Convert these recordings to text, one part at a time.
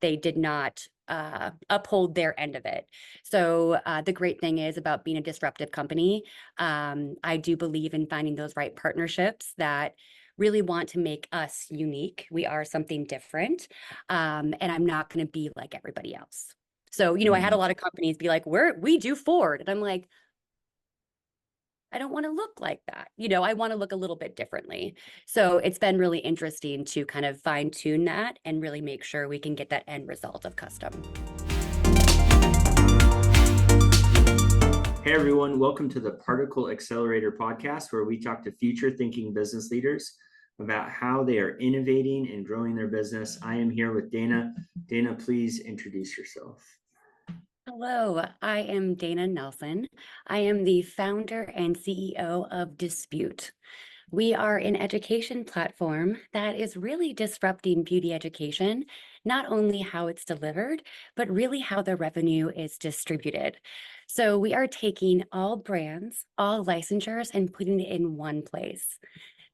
they did not uphold their end of it. So the great thing is about being a disruptive company, I do believe in finding those right partnerships that really want to make us unique. We are something different, and I'm not going to be like everybody else. So, I had a Mhm. lot of companies be like, we do Ford. And I'm like, I don't want to look like that. I want to look a little bit differently. So it's been really interesting to kind of fine tune that and really make sure we can get that end result of custom. Hey everyone, welcome to the Particle Accelerator podcast, where we talk to future thinking business leaders about how they are innovating and growing their business. I am here with Dana. Dana, please introduce yourself. Hello, I am Dana Nelson. I am the founder and CEO of Dispute. We are an education platform that is really disrupting beauty education, not only how it's delivered, but really how the revenue is distributed. So we are taking all brands, all licensures, and putting it in one place.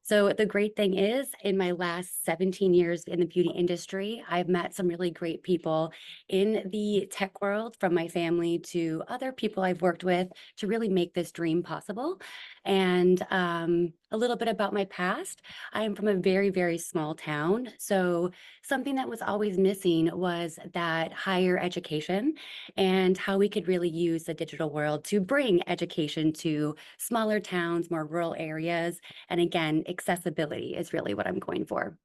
So the great thing is, in my last 17 years in the beauty industry, I've met some really great people in the tech world, from my family to other people I've worked with, to really make this dream possible. And a little bit about my past. I am from a very, very small town. So something that was always missing was that higher education and how we could really use the digital world to bring education to smaller towns, more rural areas. And again, accessibility is really what I'm going for.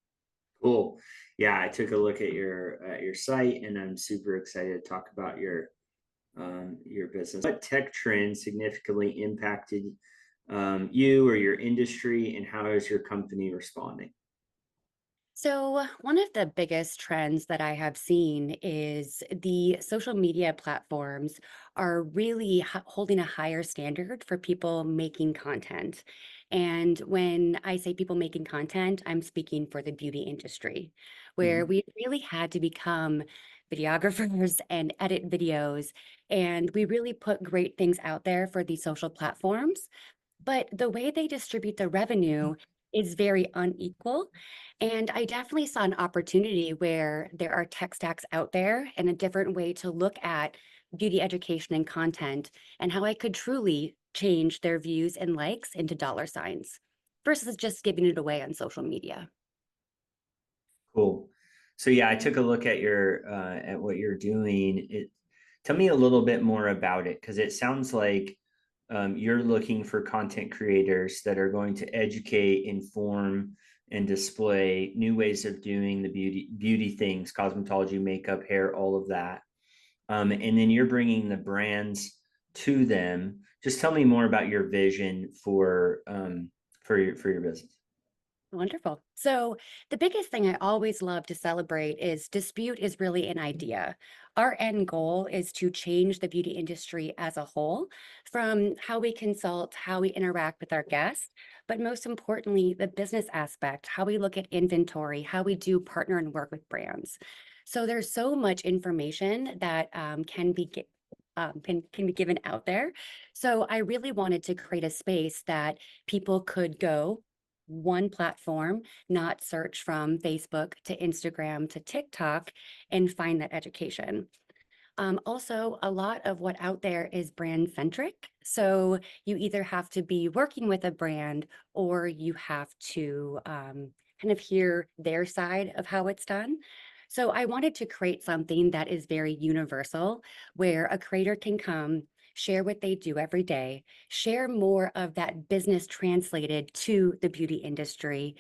Cool. Yeah, I took a look at your site, and I'm super excited to talk about your business. What tech trends significantly impacted you or your industry, and how is your company responding? So, one of the biggest trends that I have seen is the social media platforms are really holding a higher standard for people making content. And when I say people making content, I'm speaking for the beauty industry, where Mhm. we really had to become videographers and edit videos. And we really put great things out there for these social platforms. But the way they distribute the revenue is very unequal. And I definitely saw an opportunity where there are tech stacks out there and a different way to look at beauty education and content, and how I could truly change their views and likes into dollar signs versus just giving it away on social media. Cool. So yeah, I took a look at your at what you're doing. Tell me a little bit more about it, because it sounds like you're looking for content creators that are going to educate, inform, and display new ways of doing the beauty things, cosmetology, makeup, hair, all of that. And then you're bringing the brands to them. Just tell me more about your vision for your business. Wonderful. So, the biggest thing I always love to celebrate is dispute is really an idea. Our end goal is to change the beauty industry as a whole, from how we consult, how we interact with our guests, but most importantly, the business aspect, how we look at inventory, how we do partner and work with brands. So, there's so much information that can be given out there. So I really wanted to create a space that people could go one platform, not search from Facebook to Instagram to TikTok, and find that education. Also, a lot of what out there is brand centric. So you either have to be working with a brand, or you have to kind of hear their side of how it's done. So I wanted to create something that is very universal, where a creator can come, share what they do every day, share more of that business translated to the beauty industry,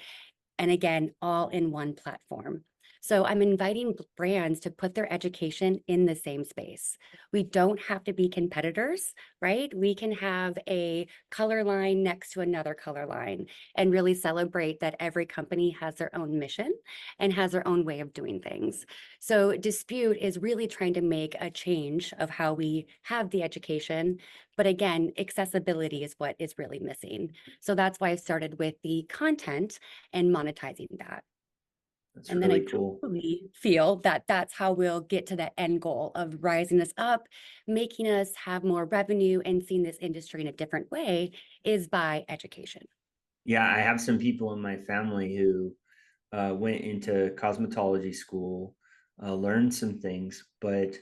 and again, all in one platform. So I'm inviting brands to put their education in the same space. We don't have to be competitors, right? We can have a color line next to another color line and really celebrate that every company has their own mission and has their own way of doing things. So Dispute is really trying to make a change of how we have the education. But again, accessibility is what is really missing. So that's why I started with the content and monetizing that. That's And then I really cool. truly feel that that's how we'll get to that end goal of rising us up, making us have more revenue, and seeing this industry in a different way is by education. Yeah, I have some people in my family who went into cosmetology school, learned some things, but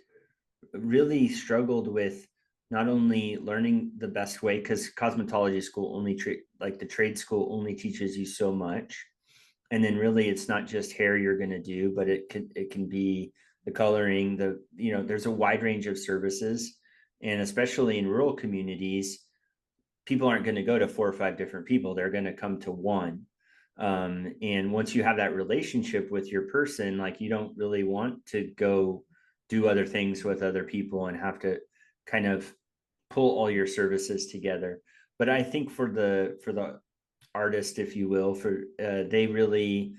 really struggled with not only learning the best way, because cosmetology school only like the trade school only teaches you so much, and then really it's not just hair you're going to do, but it can be the coloring, there's a wide range of services, and especially in rural communities, people aren't going to go to 4 or 5 different people. They're going to come to one. And once you have that relationship with your person, like, you don't really want to go do other things with other people and have to kind of pull all your services together. But I think for the artist, if you will, for they really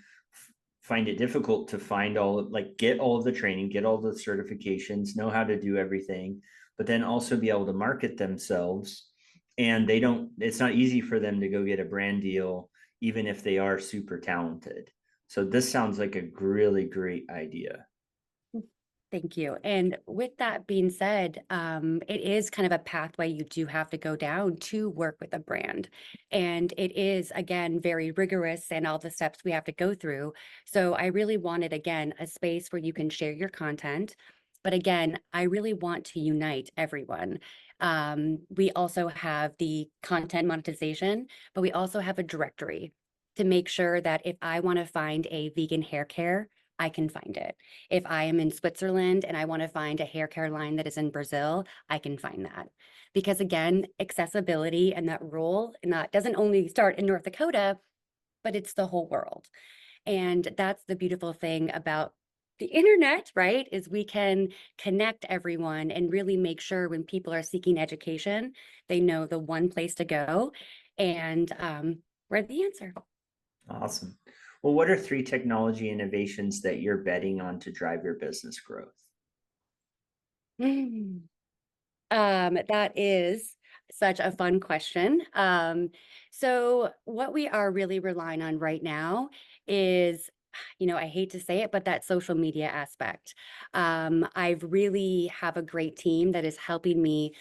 find it difficult to find get all of the training, get all the certifications, know how to do everything, but then also be able to market themselves. And it's not easy for them to go get a brand deal, even if they are super talented. So this sounds like a really great idea. Thank you. And with that being said, it is kind of a pathway you do have to go down to work with a brand. And it is, again, very rigorous and all the steps we have to go through. So I really wanted, again, a space where you can share your content. But again, I really want to unite everyone. We also have the content monetization, but we also have a directory to make sure that if I want to find a vegan hair care, I can find it. If I am in Switzerland and I want to find a hair care line that is in Brazil, I can find that. Because again, accessibility and that role and that doesn't only start in North Dakota, but it's the whole world. And that's the beautiful thing about the internet, right? Is we can connect everyone and really make sure when people are seeking education, they know the one place to go. And we're the answer. Awesome. Well, what are 3 technology innovations that you're betting on to drive your business growth? That is such a fun question. So what we are really relying on right now is, I hate to say it, but that social media aspect. I've really have a great team that is helping me,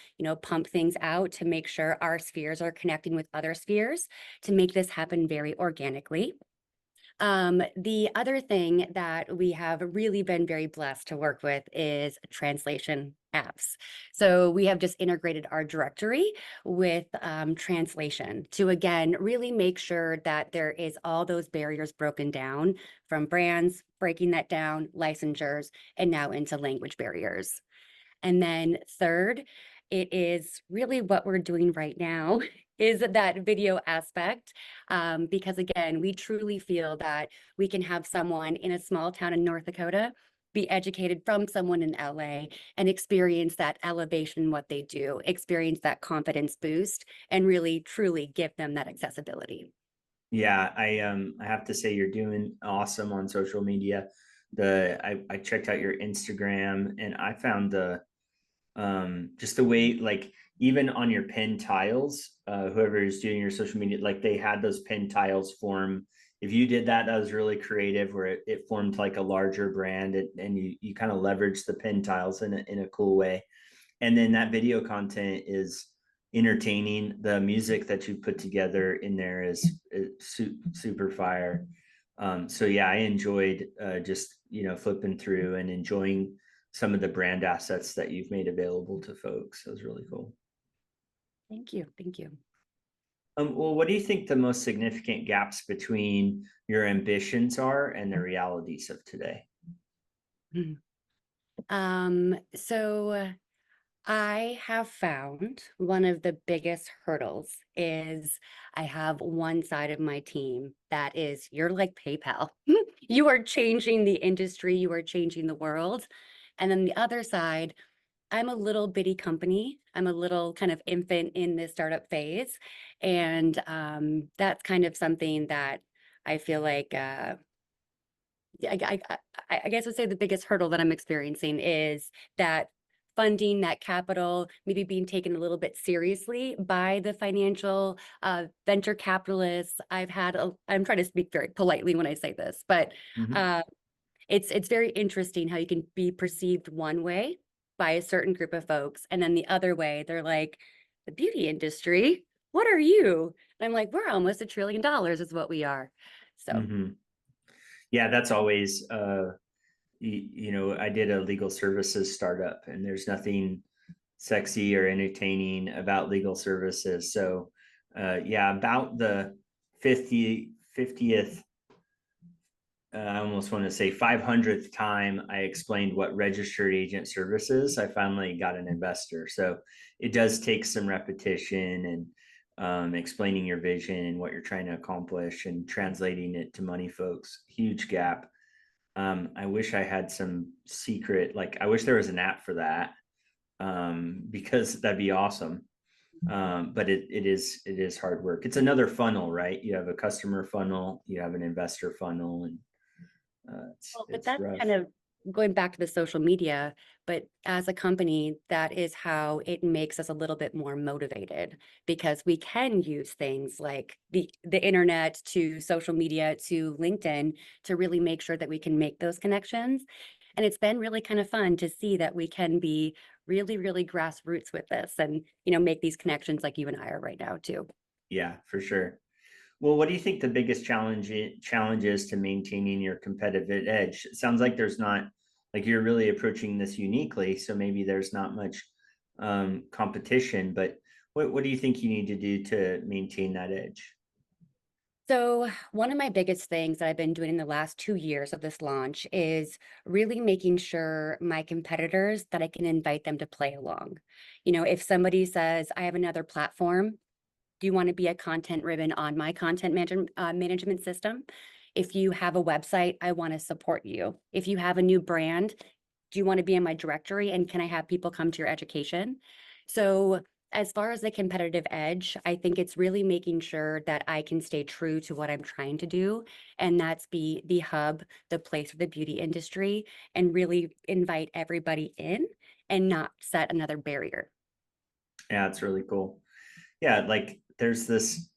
pump things out to make sure our spheres are connecting with other spheres to make this happen very organically. The other thing that we have really been very blessed to work with is translation apps. So we have just integrated our directory with translation to, again, really make sure that there is all those barriers broken down from brands, breaking that down, licensures, and now into language barriers. And then third, it is really what we're doing right now is that video aspect. Because again, we truly feel that we can have someone in a small town in North Dakota be educated from someone in LA and experience that elevation in what they do, experience that confidence boost, and really truly give them that accessibility. Yeah, I have to say you're doing awesome on social media. I checked out your Instagram, and I found just the way, like, even on your pin tiles, whoever is doing your social media, like, they had those pin tiles form. If you did that, that was really creative, where it formed like a larger brand, and you kind of leverage the pin tiles in a cool way. And then that video content is entertaining. The music that you put together in there is super fire. So yeah, I enjoyed just flipping through and enjoying some of the brand assets that you've made available to folks. That was really cool. Thank you. Thank you. Well, what do you think the most significant gaps between your ambitions are and the realities of today? Mhm. So I have found one of the biggest hurdles is I have one side of my team that is, you're like PayPal. You are changing the industry, you are changing the world. And then the other side, I'm a little bitty company. I'm a little kind of infant in this startup phase. And that's kind of something that I feel like yeah, I guess I would say the biggest hurdle that I'm experiencing is that funding, that capital, maybe being taken a little bit seriously by the financial venture capitalists. I'm trying to speak very politely when I say this, but Mhm. uh, it's very interesting how you can be perceived one way by a certain group of folks, and then the other way, they're like, the beauty industry, what are you? And I'm like, we're almost $1 trillion is what we are. So. Yeah, that's always I did a legal services startup, and there's nothing sexy or entertaining about legal services. So, yeah, about the 50th, I almost want to say 500th time I explained what registered agent services, I finally got an investor. So it does take some repetition and explaining your vision and what you're trying to accomplish and translating it to money, folks. Huge gap. I wish I had some secret, like I wish there was an app for that, because that'd be awesome. But it is hard work. It's another funnel, right? You have a customer funnel, you have an investor funnel, and Well, but it's that's rough. kind of going back to the social media, but as a company, that is how it makes us a little bit more motivated because we can use things like the internet to social media to LinkedIn to really make sure that we can make those connections. And it's been really kind of fun to see that we can be really, really grassroots with this and, make these connections like you and I are right now too. Yeah, for sure. Well, what do you think the biggest challenge is to maintaining your competitive edge? It sounds like there's not, like you're really approaching this uniquely, so maybe there's not much competition, but what do you think you need to do to maintain that edge? So, one of my biggest things that I've been doing in the last 2 years of this launch is really making sure my competitors that I can invite them to play along. If somebody says, I have another platform, do you want to be a content ribbon on my content management system? If you have a website, I want to support you. If you have a new brand, do you want to be in my directory and can I have people come to your education? So, as far as the competitive edge, I think it's really making sure that I can stay true to what I'm trying to do, and that's be the hub, the place for the beauty industry, and really invite everybody in and not set another barrier. Yeah, it's really cool. Yeah, like there's this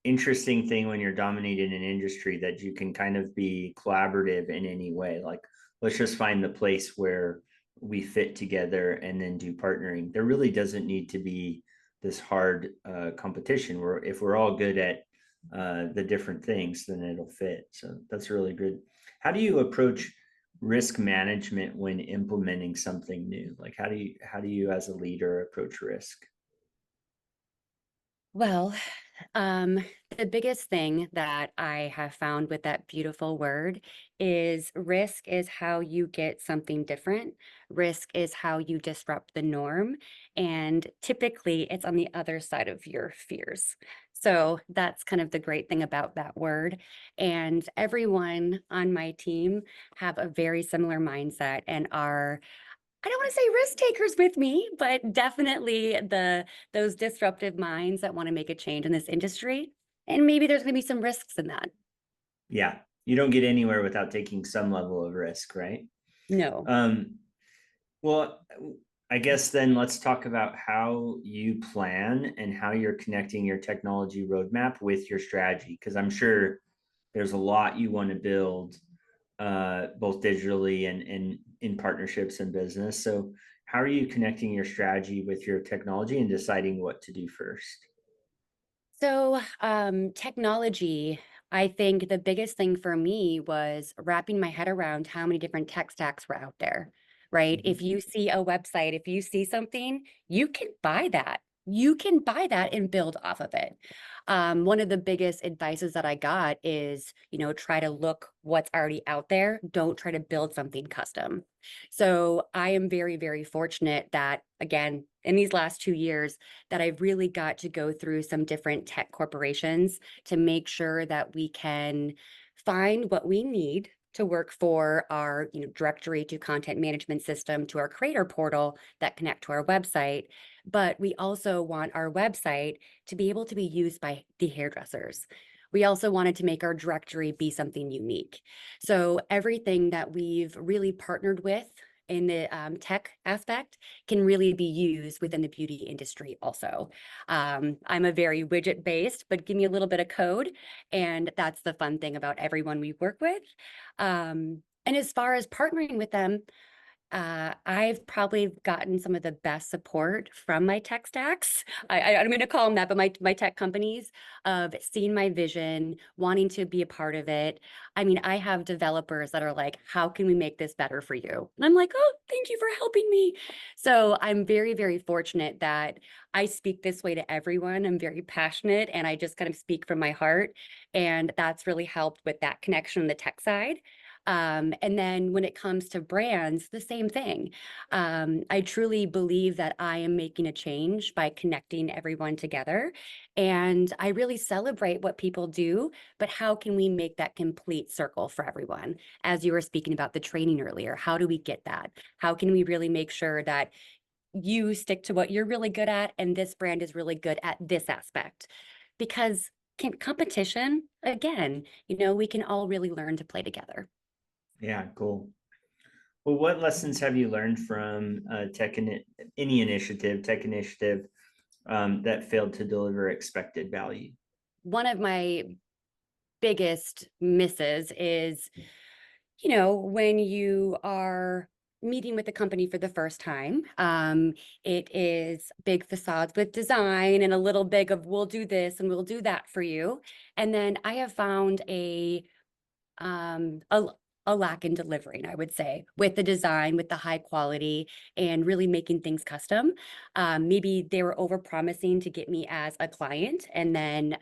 interesting thing when you're dominating an industry that you can kind of be collaborative in any way. Like, let's just find the place where we fit together and then do partnering. There really doesn't need to be this hard competition where if we're all good at the different things, then it'll fit. So that's really good. How do you approach risk management when implementing something new? Like, how do you as a leader approach risk? Well, um, the biggest thing that I have found with that beautiful word is risk is how you get something different. Risk is how you disrupt the norm. And typically it's on the other side of your fears. So that's kind of the great thing about that word. And everyone on my team have a very similar mindset and are, I don't want to say risk takers with me, but definitely those disruptive minds that want to make a change in this industry. And maybe there's going to be some risks in that. Yeah, you don't get anywhere without taking some level of risk, right? No. Um, well, I guess then let's talk about how you plan and how you're connecting your technology roadmap with your strategy, because I'm sure there's a lot you want to build, both digitally and in partnerships and business. So, how are you connecting your strategy with your technology and deciding what to do first? So, technology, I think the biggest thing for me was wrapping my head around how many different tech stacks were out there, right? If Mhm. you see a website, if you see something, you can buy that. You can buy that and build off of it. One of the biggest advices that I got is, try to look what's already out there. Don't try to build something custom. So I am very, very fortunate that, again, in these last 2 years, that I've really got to go through some different tech corporations to make sure that we can find what we need to work for our directory to content management system to our creator portal that connect to our website, but we also want our website to be able to be used by the hairdressers. We also wanted to make our directory be something unique. So everything that we've really partnered with in the tech aspect can really be used within the beauty industry also. I'm a very widget based, but give me a little bit of code. And that's the fun thing about everyone we work with. And as far as partnering with them, I've probably gotten some of the best support from my tech stacks. I'm going to call them that, but my tech companies of seeing my vision, wanting to be a part of it. I mean, I have developers that are like, "How can we make this better for you?" And I'm like, "Oh, thank you for helping me." So I'm very, very fortunate that I speak this way to everyone. I'm very passionate, and I just kind of speak from my heart, and that's really helped with that connection on the tech side. And then when it comes to brands, the same thing. I truly believe that I am making a change by connecting everyone together. And I really celebrate what people do, but how can we make that complete circle for everyone? As you were speaking about the training earlier, how do we get that? How can we really make sure that you stick to what you're really good at and this brand is really good at this aspect? Because competition, again, we can all really learn to play together. Yeah, cool. Well, what lessons have you learned from tech initiative that failed to deliver expected value? One of my biggest misses is, when you are meeting with the company for the first time, it is big facades with design and a little big of we'll do this and we'll do that for you. And then I have found um, a, a lack in delivering, I would say, with the design, with the high quality, and really making things custom. Maybe they were over promising to get me as a client, and then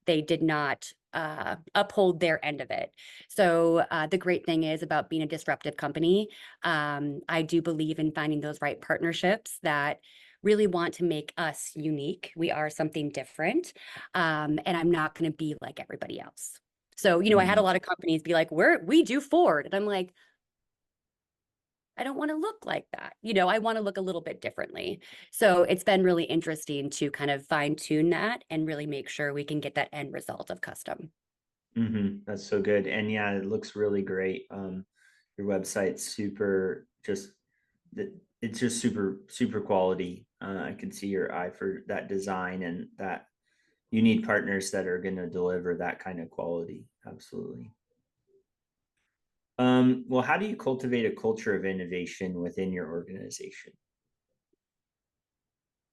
they did not uphold their end of it. So the great thing is about being a disruptive company, I do believe in finding those right partnerships that really want to make us unique. We are something different, and I'm not going to be like everybody else. So, I had a Mhm. lot of companies be like, we do Ford. And I'm like, I don't want to look like that. I want to look a little bit differently. So it's been really interesting to kind of fine tune that and really make sure we can get that end result of custom. That's so good. And yeah, it looks really great. Your website's super just it's just super quality. I can see your eye for that design and that you need partners that are going to deliver that kind of quality. Absolutely. Well, how do you cultivate a culture of innovation within your organization?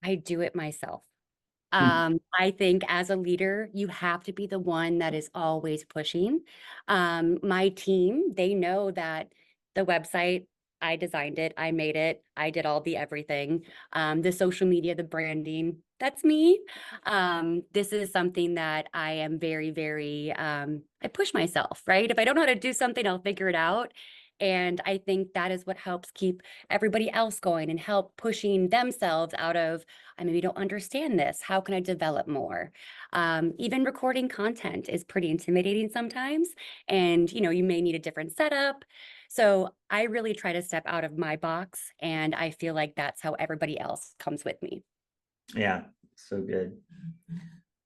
I do it myself. Hmm. I think as a leader, you have to be the one that is always pushing. My team, they know that the website, I designed it, I made it, I did all the everything. The social media, the branding, that's me. This is something that I am very, very, I push myself, right? If I don't know how to do something, I'll figure it out. And I think that is what helps keep everybody else going and help pushing themselves out of I maybe don't understand this. How can I develop more? Even recording content is pretty intimidating sometimes. And, you may need a different setup. So I really try to step out of my box. And I feel like that's how everybody else comes with me. Yeah, so good.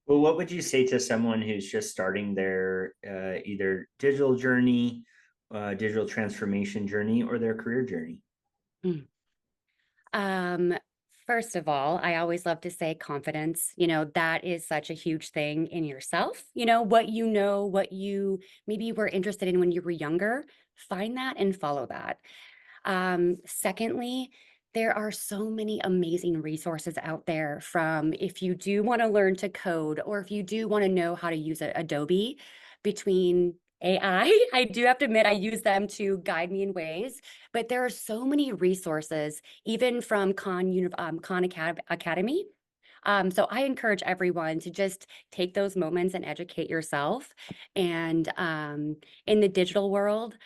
Well, what would you say to someone who's just starting their either digital journey, digital transformation journey, or their career journey? Mm. Um, First of all, I always love to say confidence. That is such a huge thing in yourself. What you maybe were interested in when you were younger, find that and follow that. Secondly, there are so many amazing resources out there from if you do want to learn to code or if you do want to know how to use Adobe between AI. I do have to admit, I use them to guide me in ways, but there are so many resources, even from Academy. So I encourage everyone to just take those moments and educate yourself. And in the digital world,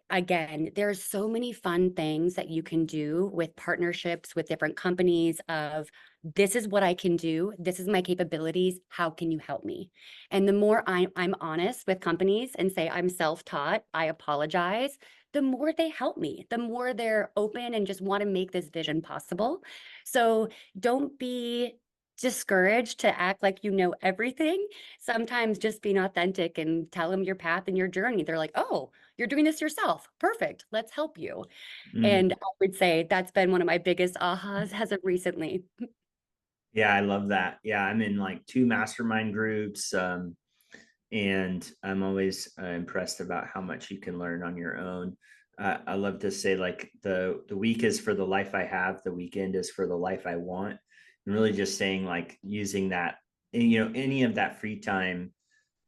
again, there's so many fun things that you can do with partnerships with different companies of this is what I can do, this is my capabilities, how can you help me? And the more I'm honest with companies and say I'm self-taught, I apologize, the more they help me, the more they're open and just want to make this vision possible. So don't be discouraged to act like you know everything. Sometimes just being authentic and tell them your path and your journey. They're like, oh, you're doing this yourself. Perfect. Let's help you. And Mm. I would say that's been one of my biggest ahas as of recently. Yeah, I love that. Yeah, I'm in like two mastermind groups, and I'm always impressed about how much you can learn on your own. I love to say like the week is for the life I have, the weekend is for the life I want, and really just saying like using that, any of that free time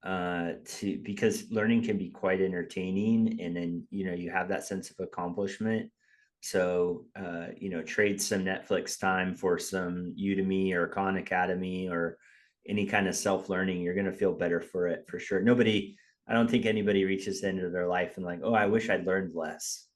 to because learning can be quite entertaining, and then you have that sense of accomplishment. So trade some Netflix time for some Udemy or Khan Academy or any kind of self-learning. You're going to feel better for it for sure. I don't think anybody reaches the end of their life and like, oh, I wish I'd learned less.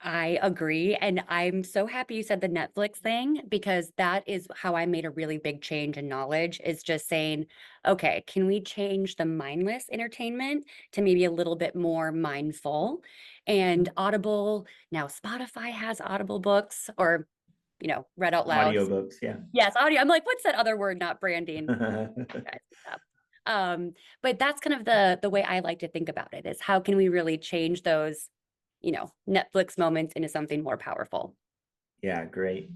I agree. And I'm so happy you said the Netflix thing because that is how I made a really big change in knowledge is just saying, okay, can we change the mindless entertainment to maybe a little bit more mindful? And Audible, now Spotify has Audible books or, read out loud. Audiobooks, yeah. Yes, audio. I'm like, what's that other word, not branding? Guys, stop. But that's kind of the way I like to think about it is how can we really change those Netflix moments into something more powerful. Yeah, great.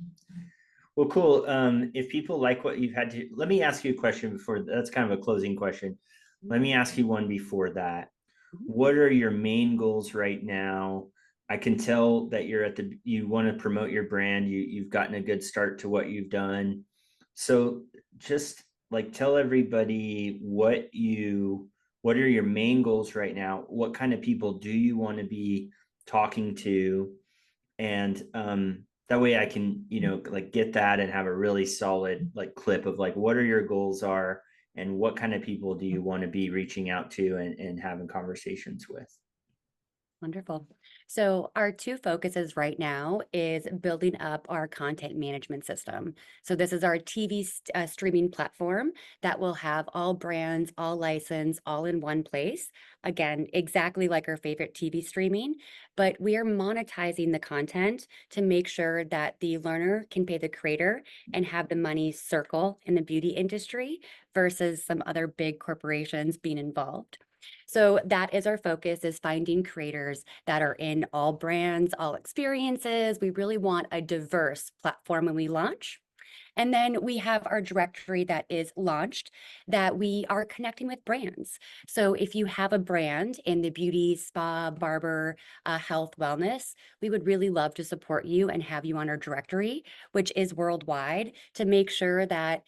Well, cool. If people like what you've had to, let me ask you a question before that's kind of a closing question. Let me ask you one before that. Mhm. What are your main goals right now? I can tell that you want to promote your brand. You've gotten a good start to what you've done. So just like tell everybody what are your main goals right now? What kind of people do you want to be talking to? And that way I can like get that and have a really solid like clip of like what are your goals are and what kind of people do you want to be reaching out to and having conversations with. Wonderful. So our two focuses right now is building up our content management system. So this is our TV streaming platform that will have all brands, all license, all in one place. Again, exactly like our favorite TV streaming, but we are monetizing the content to make sure that the learner can pay the creator and have the money circle in the beauty industry versus some other big corporations being involved. So that is our focus is finding creators that are in all brands, all experiences. We really want a diverse platform when we launch. And then we have our directory that is launched that we are connecting with brands. So if you have a brand in the beauty, spa, barber, health, wellness, we would really love to support you and have you on our directory, which is worldwide, to make sure that,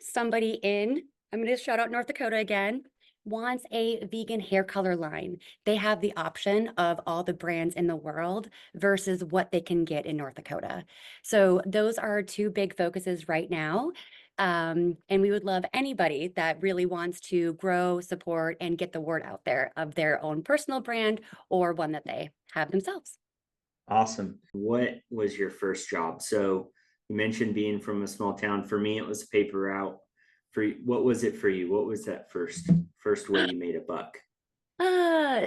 somebody I'm going to shout out North Dakota again, wants a vegan hair color line. They have the option of all the brands in the world versus what they can get in North Dakota. So those are our two big focuses right now. And we would love anybody that really wants to grow, support, and get the word out there of their own personal brand or one that they have themselves. Awesome. What was your first job? So you mentioned being from a small town. For me it was a paper route. What was it for you? What was that first way you made a buck?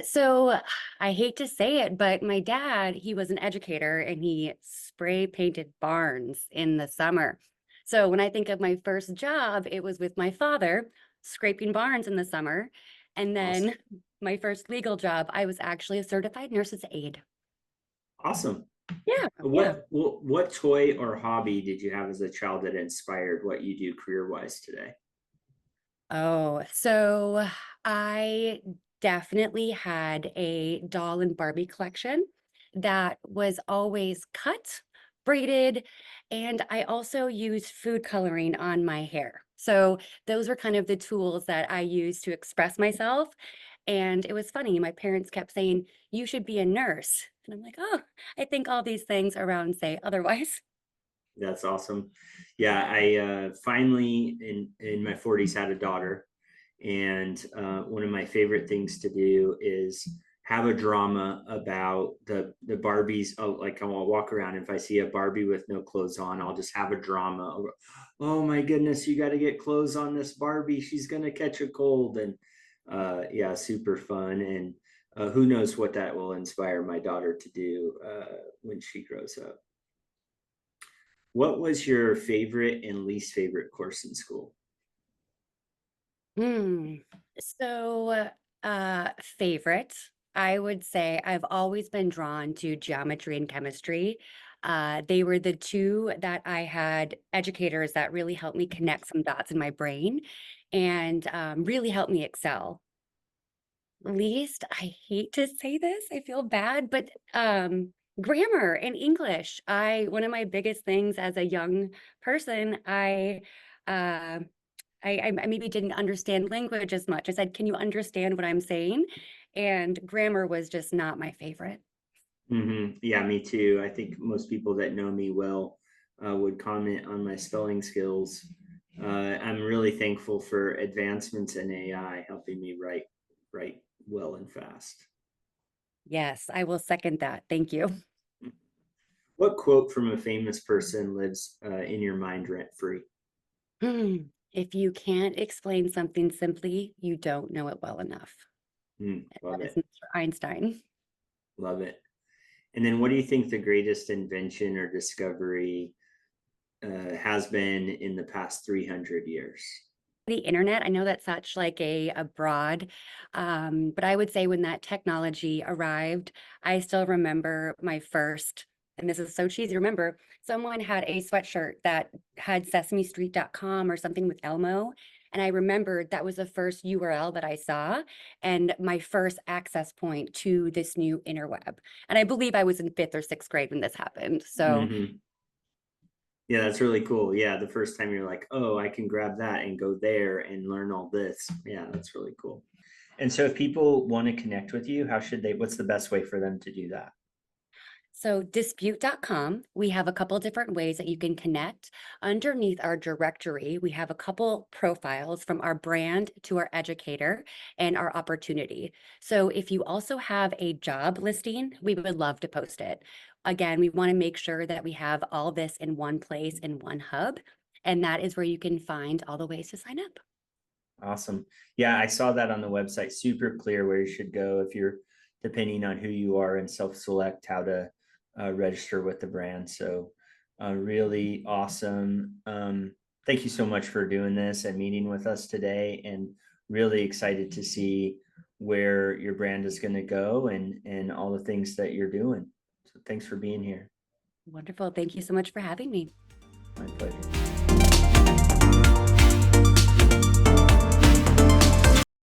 So I hate to say it, but my dad, he was an educator and he spray painted barns in the summer. So when I think of my first job, it was with my father scraping barns in the summer. And Awesome. then my first legal job, I was actually a certified nurse's aide. Awesome. Yeah, yeah. What toy or hobby did you have as a child that inspired what you do career wise today? Oh, so I definitely had a doll and Barbie collection that was always cut, braided, and I also used food coloring on my hair. So those were kind of the tools that I used to express myself. And it was funny, my parents kept saying, you should be a nurse. And I'm like, oh, I think all these things around say otherwise. That's awesome. Yeah, I finally in my 40s had a daughter, and one of my favorite things to do is have a drama about the Barbies. Oh, like I'll walk around, and if I see a Barbie with no clothes on, I'll just have a drama. Oh my goodness, you got to get clothes on this Barbie. She's gonna catch a cold, and yeah, super fun. And who knows what that will inspire my daughter to do when she grows up. What was your favorite and least favorite course in school? Hmm. So, favorite, I would say I've always been drawn to geometry and chemistry. They were the two that I had educators that really helped me connect some dots in my brain and really helped me excel. Least, I hate to say this, I feel bad, but grammar and English. One of my biggest things as a young person, uh I maybe didn't understand language as much. I said, "Can you understand what I'm saying?" And grammar was just not my favorite. Yeah, me too. I think most people that know me well would comment on my spelling skills. I'm really thankful for advancements in AI helping me write well and fast. Yes, I will second that. Thank you. What quote from a famous person lives in your mind rent free? If you can't explain something simply, you don't know it well enough. Love That is it. Mr. Einstein. Love it. And then what do you think the greatest invention or discovery has been in the past 300 years? The internet, I know that's such like a broad, but I would say when that technology arrived, I still remember my first, and this is so cheesy, remember, someone had a sweatshirt that had sesamestreet.com or something with Elmo. And I remembered that was the first URL that I saw and my first access point to this new interweb. And I believe I was in fifth or sixth grade when this happened. So Hmm. Yeah, that's really cool. Yeah, the first time you're like, oh, I can grab that and go there and learn all this. Yeah, that's really cool. And so if people want to connect with you, how should they, what's the best way for them to do that? So dispute.com, we have a couple different ways that you can connect. Underneath our directory, we have a couple profiles from our brand to our educator and our opportunity. So if you also have a job listing, we would love to post it. Again, we want to make sure that we have all this in one place in one hub. And that is where you can find all the ways to sign up. Awesome. Yeah, I saw that on the website. Super clear where you should go if you're depending on who you are and self-select how to register with the brand. So really awesome. Thank you so much for doing this and meeting with us today, and really excited to see where your brand is going to go and all the things that you're doing. So thanks for being here. Wonderful. Thank you so much for having me. My pleasure.